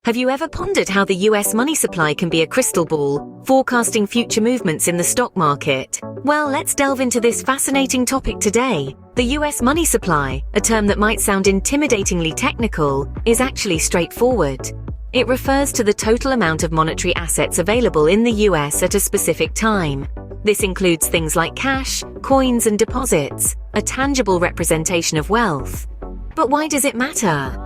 Have you ever pondered how the US money supply can be a crystal ball, forecasting future movements in the stock market? Well, let's delve into this fascinating topic today. The US money supply, a term that might sound intimidatingly technical, is actually straightforward. It refers to the total amount of monetary assets available in the US at a specific time. This includes things like cash, coins, and deposits, a tangible representation of wealth. But why does it matter?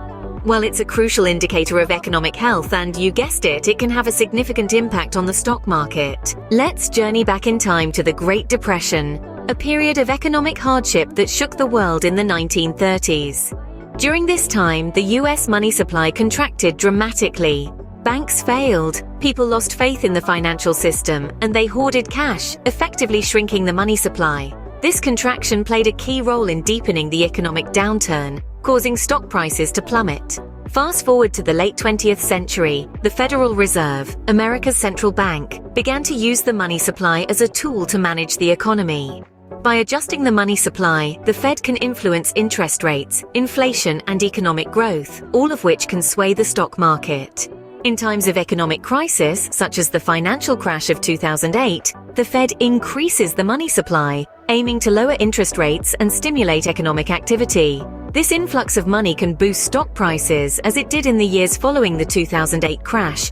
Well, it's a crucial indicator of economic health, and you guessed it, it can have a significant impact on the stock market. Let's journey back in time to the Great Depression, a period of economic hardship that shook the world in the 1930s. During this time, the US money supply contracted dramatically. Banks failed, people lost faith in the financial system, and they hoarded cash, effectively shrinking the money supply. This contraction played a key role in deepening the economic downturn, causing stock prices to plummet. Fast forward to the late 20th century, the Federal Reserve, America's central bank, began to use the money supply as a tool to manage the economy. By adjusting the money supply, the Fed can influence interest rates, inflation, and economic growth, all of which can sway the stock market. In times of economic crisis, such as the financial crash of 2008, the Fed increases the money supply, aiming to lower interest rates and stimulate economic activity. This influx of money can boost stock prices, as it did in the years following the 2008 crash.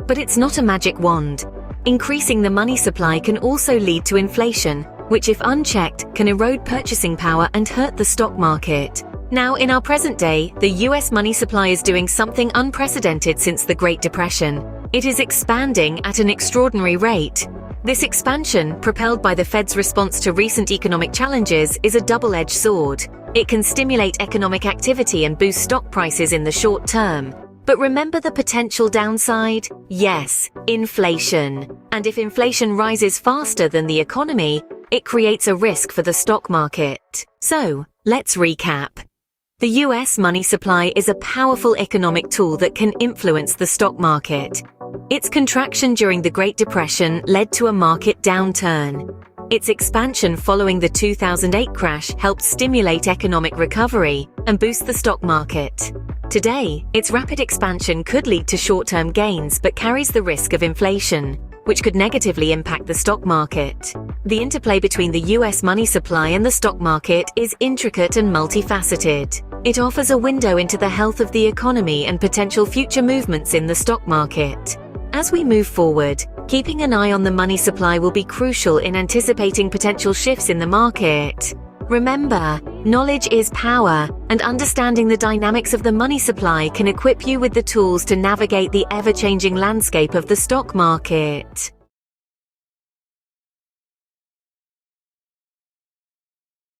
But it's not a magic wand. Increasing the money supply can also lead to inflation, which, if unchecked, can erode purchasing power and hurt the stock market. Now, in our present day, the US money supply is doing something unprecedented since the Great Depression. It is expanding at an extraordinary rate. This expansion, propelled by the Fed's response to recent economic challenges, is a double-edged sword. It can stimulate economic activity and boost stock prices in the short term. But remember the potential downside? Yes, inflation. And if inflation rises faster than the economy, it creates a risk for the stock market. So, let's recap. The US money supply is a powerful economic tool that can influence the stock market. Its contraction during the Great Depression led to a market downturn. Its expansion following the 2008 crash helped stimulate economic recovery and boost the stock market. Today, its rapid expansion could lead to short-term gains but carries the risk of inflation, which could negatively impact the stock market. The interplay between the US money supply and the stock market is intricate and multifaceted. It offers a window into the health of the economy and potential future movements in the stock market. As we move forward, keeping an eye on the money supply will be crucial in anticipating potential shifts in the market. Remember, knowledge is power, and understanding the dynamics of the money supply can equip you with the tools to navigate the ever-changing landscape of the stock market.